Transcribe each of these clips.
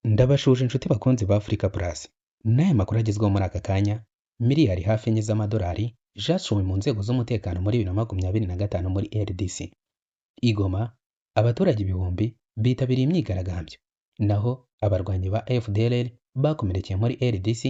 Ndabashuje inshuti bakunzi ba Africa Plus. N'aya makuru agezweho muri aka kanya, miliyari hafi enye z'amadolari zashowe mu nzego z'umutekano muri 2025 muri RDC. I Goma, abaturage ibihumbi bitabiriye imyigaragambyo, naho abarwanyi ba FDLR bakomerekeye muri RDC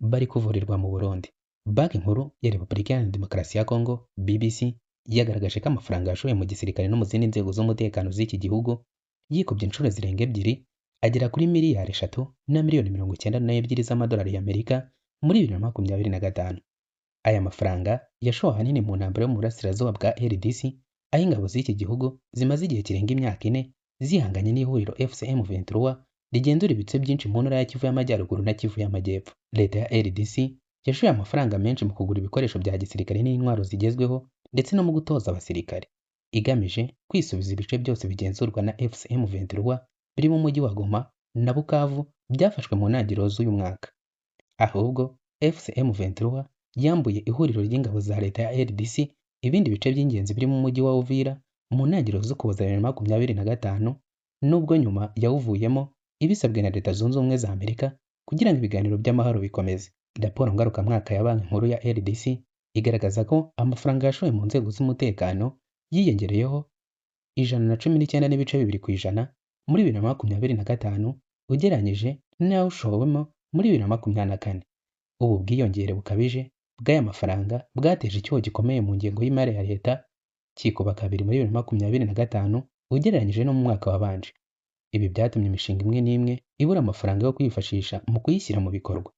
bari kuvurirwa mu Burundi. Banki nkuru ya Repubulika Iharanira Demokarasi ya Kongo, BBC, yagaragaje ko amafaranga yashowe mu gisirikare no mu zindi nzego z'umutekano z'iki gihugu yikubye inshuro zirenga ebyiri, agera kuri miliyari 3 na miliyoni 92 z'amadolari y'Amerika muri 2025. Aya mafaranga yashowe ahanini mu ntambara yo mu burasirazuba bwa RDC, aho ingabo z'iki gihugu zimaze igihe kirenga imyaka 4 zihanganye n'ihuriro FCM23 rigenzura ibice byinshi mu ntara ya Kivu y'Amajyaruguru na Kivu y'Amajyepfo. Leta ya RDC yashoye amafaranga menshi mu kugura ibikoresho bya gisirikare n'intwaro zigezweho ndetse no mu gutoza abasirikare, igamije kwisubiza ibice byose bigenzurwa na FCM23 biri mu mujyi wa Goma na Bukavu byafashwe mu ntangiriro z'uyu mwaka. Ahubwo FCM23 yambuye ihuriro ry'ingabo za leta ya RDC ibindi bice by'ingenzi biri mu mujyi wa Uvira mu ntangiriro z'Ukuboza 2025, nubwo nyuma yawuvuyemo ibisabwe na Leta Zunze Ubumwe za Amerika kugira ngo ibiganiro by'amahoro bikomeze. Raporo ngarukamwaka ya Banki Nkuru ya RDC igaragaza ko amafaranga yashowe mu nzego z'umutekano yiyongereyeho 119.2% muri 2025 ugereranyije n'aho ushowemo muri 2024. Ubu bwiyongere bukabije bw'aya mafaranga bwateje icyuho gikomeye mu ngengo y'imari ya leta, kikuba kabiri muri 2025 ugereranyije no mu mwaka wabanje. Ibi byatumye imishinga imwe n'imwe ibura amafaranga yo kwifashisha mu kuyishyira mu bikorwa.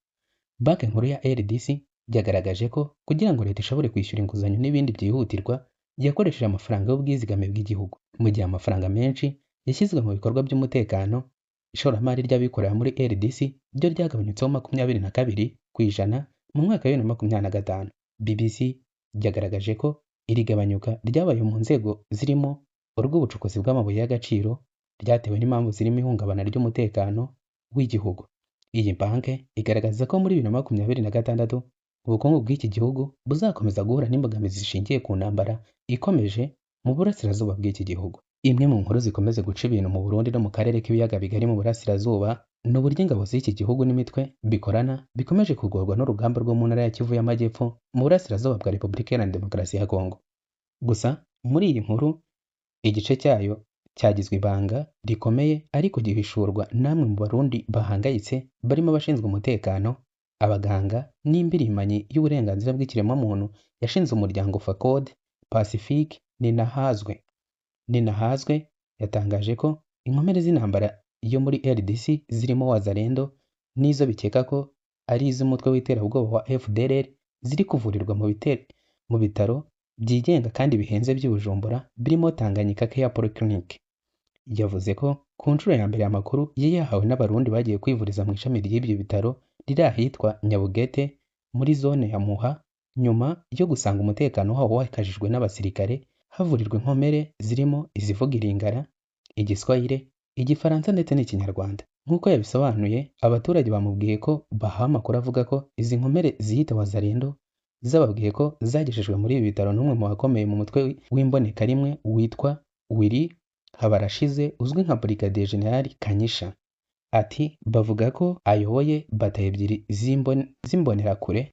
Banki Nkuru ya RDC byagaragaje ko kugira ngo leta ishobore kwishyura inguzanyo n'ibindi byihutirwa yakoresheje amafaranga y'ubwizigame bw'igihugu. Mu gihe amafaranga menshi yashyizwe mu bikorwa by'umutekano, ishoramari ry'abikorera muri RDC ryo ryagabanyutseho 22% mu mwaka wa 2025. BBC ryagaragaje ko iri gabanyuka ryabaye mu nzego zirimo urw'ubucukuzi bw'amabuye y'agaciro ryatewe n'impamvu zirimo ihungabana ry'umutekano w'igihugu. Iyi banki igaragaza ko muri 2026 ubukungu bw'iki gihugu buzakomeza guhura n'imbogamizi zishingiye ku ntambara ikomeje mu burasirazuba bw'iki gihugu. Imwe mu nkuru zikomeze guca ibintu mu Burundi no mu karere k'ibiyaga bigari mu burasirazuba ni uburyo ingabo z'iki gihugu n'imitwe bikorana bikomeje kugorwa n'urugamba rwo mu ntara ya Kivu y'Amajyepfo mu burasirazuba bwa Repubulika Iharanira Demokarasi ya Kongo. Gusa muri iyi nkuru igice cyayo cyagizwe ibanga rikomeye ariko gihishurwa namwe mu Barundi bahangayitse barimo abashinzwe umutekano, abaganga n'impirimbanyi y'uburenganzira bw'ikiremwamuntu yashinze umuryango FACOD Pacifique Ninahazwe yatangaje ko inkomere z'intambara yo muri RDC zirimo Wazalendo n'izo bikeka ko ari iz'umutwe w'iterabwoba wa FDLR ziri kuvurirwa mu bitaro byigenga kandi bihenze by'Ubujumbura birimo Tanganyika Care Polyclinic. Yavuze ko ku nshuro ya mbere amakuru yahawe n'abarundi bagiye kwivuriza mu ishami ry'ibyo bitaro riri ahitwa Nyabugete muri zone ya Muha, nyuma yo gusanga umutekano waho wakajijwe n'abasirikare, havurirwa inkomere zirimo izivuga Iringara, Igiswahili, Igifaransa ndetse n'Ikinyarwanda. Nk'uko yabisobanuye, abaturage bamubwiye ko bahawe amakuru avuga ko izi nkomere ziyita Wazalendo zababwiye ko zagejejwe muri ibi bitaro n'umwe mu bakomeye mu mutwe w'imboneka rimwe witwa Willy Habarashize uzwi nka Brigadier General Kanyisha. Ati bavuga ko ayoboye batayo ebyiri z'imbonerakure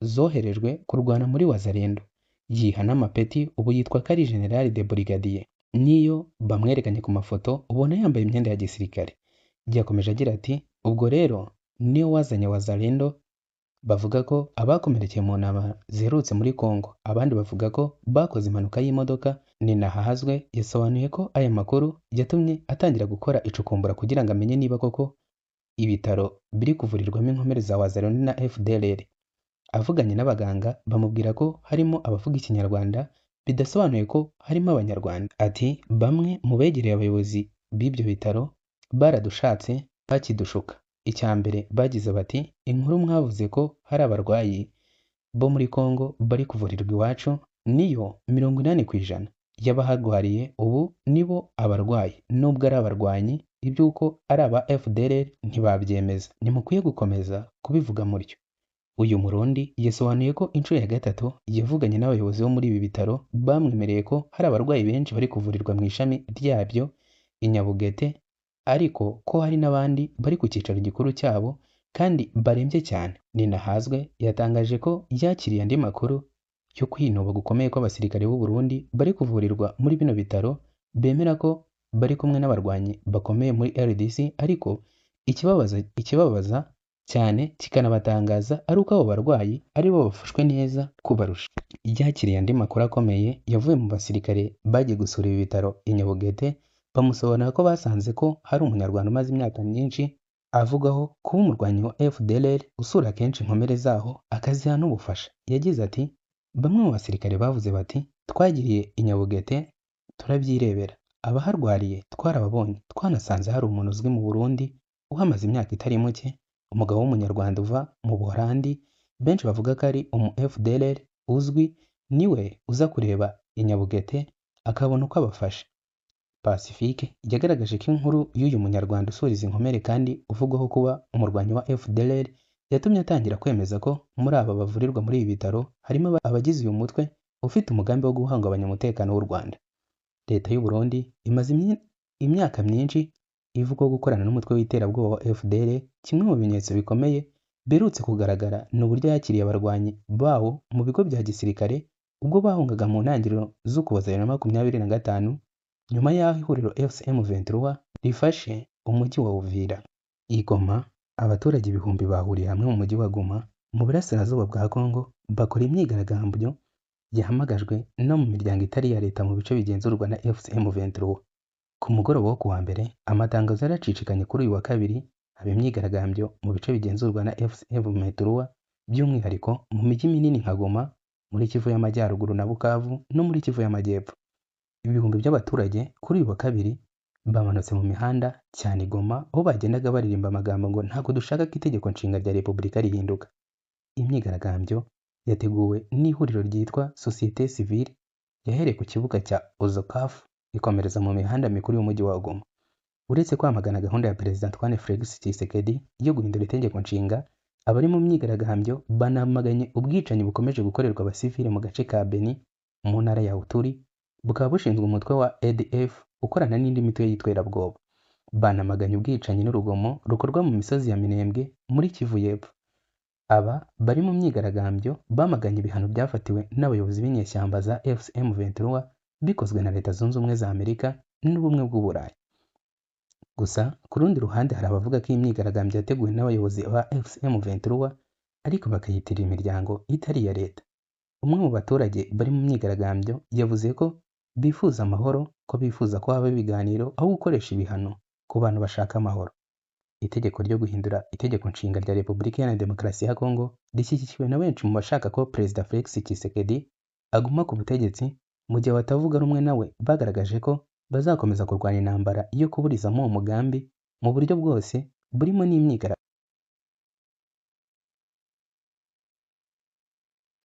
zoherejwe kurwana muri Wazalendo. Yiha n'amapeti, ubu yitwa Kari General de Brigadier. Niyo bamwerekanye ku mafoto ubona yambaye imyenda ya gisirikare. Yakomeje agira ati ubwo rero niyo wazanye Wazalendo. Bavuga ko abakomerekeye mu ntambara ziherutse muri Kongo, abandi bavuga ko bakoze impanuka y'imodoka. Ninahazwe yasobanuye ko aya makuru yatumye atangira gukora icukumbura kugira ngo amenye niba koko ibitaro biri kuvurirwamo inkomere za Wazalendo na FDLR. Avuganye n'abaganga bamubwira ko harimo abavuga Ikinyarwanda, bidasobanuye ko harimo Abanyarwanda. Ati bamwe mu begereye abayobozi b'ibyo bitaro baradushatse bakidushuka. Icya mbere bagize bati inkuru mwavuze ko hari abarwayi bo muri Kongo bari kuvurirwa iwacu niyo 80% y'abahagwariye ubu nibo abarwayi, nubwo ari abarwanyi iby'uko ari aba FDLR ntibabyemeza. Nimukwiye gukomeza kubivuga mutyo. Uyu Murundi yasobanuye ko inshuro ya gatatu yavuganye n'abayobozi bo muri ibi bitaro bamwemereye ko hari abarwayi benshi bari kuvurirwa mu ishami ryabyo i Nyabugete, ariko ko hari n'abandi bari ku cyicaro gikuru cyabo kandi barembye cyane. Ninahazwe yatangaje ko yakiriye andi makuru yo kwinuba gukomeye kw'abasirikare b'u Burundi bari kuvurirwa muri bino bitaro, bemera ko bari kumwe n'abarwanyi bakomeye muri RDC, ariko ikibabaza cyane kikanabatangaza ari uko abo barwayi ari bo bafashwe neza kubarusha. Yakiriye andi makuru akomeye yavuye mu basirikare bagiye gusura ibi bitaro i Nyabugete, bamusobanurira ko basanze ko hari umunyarwanda umaze imyaka myinshi avugaho kuba umurwanyi wa FDLR usura kenshi inkomere zaho akaziha n'ubufasha. Yagize ati bamwe mu basirikare bavuze bati twagiriye i Nyabugete turabyirebera, abaharwariye twarababonye, twanasanze hari umuntu uzwi mu Burundi uhamaze imyaka itari muke, umugabo w'umunyarwanda uva mu Buholandi, benshi bavuga ko ari umu FDLR uzwi, niwe uza kureba i Nyabugete akabona uko abafasha. Pacifique yagaragaje ko inkuru y'uyu munyarwanda usura izi nkomere kandi uvugwaho kuba umurwanyi wa FDLR yatumye atangira kwemeza ko muri aba bavurirwa muri ibi bitaro harimo abagize uyu mutwe ufite umugambi wo guhungabanya umutekano w'u Rwanda. Leta y'u Burundi imaze imyaka myinshi ivugwaho gukorana n'umutwe w'iterabwoba wa FDLR. Kimwe mu bimenyetso bikomeye berutse kugaragara ni uburyo yakiriye abarwanyi bawo mu bigo bya gisirikare ubwo bahungaga mu ntangiriro z'Ukuboza 2025 nyuma y'aho ihuriro FCM23 rifashe umujyi wa Uvira. I Goma abaturage ibihumbi bahuriye hamwe mu mujyi wa Goma mu burasirazuba bwa Kongo bakora imyigaragambyo yahamagajwe no mu miryango itari iya leta mu bice bigenzurwa na FCM23. Ku mugoroba wo kuwa mbere amatangazo yaracicikanye kuri uyu wa kabiri haba imyigaragambyo mu bice bigenzurwa na FCM23 by'umwihariko mu mijyi minini nka Goma muri Kivu y'Amajyaruguru na Bukavu no muri Kivu y'Amajyepfo. Ibihumbi by'abaturage kuri uyu wa kabiri bamanutse mu mihanda cyane Goma, aho bagendaga baririmba amagambo ngo ntabwo dushaka ko itegeko nshinga rya Repubulika rihinduka. Imyigaragambyo yateguwe n'ihuriro ryitwa Société Civile yahereye ku kibuga cya Ozokaf ikomereza mu mihanda mikuru y'umujyi wa Goma. Uretse kwamagana gahunda ya Perezida Antoine Félix Tshisekedi yo guhindura itegeko nshinga, abari mu myigaragambyo banamaganye ubwicanyi bukomeje gukorerwa abasivile mu gace ka Beni mu ntara ya Uturi, bukaba bushinzwe umutwe wa ADF ukorana n'indi mitwe y'iterabwoba. Banamaganye ubwicanyi n'urugomo rukorwa mu misozi ya Minembwe muri Kivu y'Epfo. Aba bari mu myigaragambyo bamaganye ibihano byafatiwe n'abayobozi b'inyeshyamba za FCM23 bikozwe na Leta Zunze Ubumwe za Amerika n'Ubumwe bw'Uburayi. Gusa ku rundi ruhande hari abavuga ko iyi myigaragambyo yateguwe n'abayobozi ba FCM23 ariko bakayitirira imiryango itari iya leta. Umwe mu baturage bari mu myigaragambyo yavuze ko bifuza amahoro, ko bifuza ko haba ibiganiro aho gukoresha ibihano ku bantu bashaka amahoro. Itegeko ryo guhindura itegeko nshinga rya Repubulika Iharanira Demokarasi ya Kongo rishyigikiwe na benshi mu bashaka ko Perezida Felix Tshisekedi aguma ku butegetsi, mu gihe batavuga rumwe nawe bagaragaje ko bazakomeza kurwanya intambara yo kuburizamo uwo mugambi mu buryo bwose burimo n'imyigaragambyo.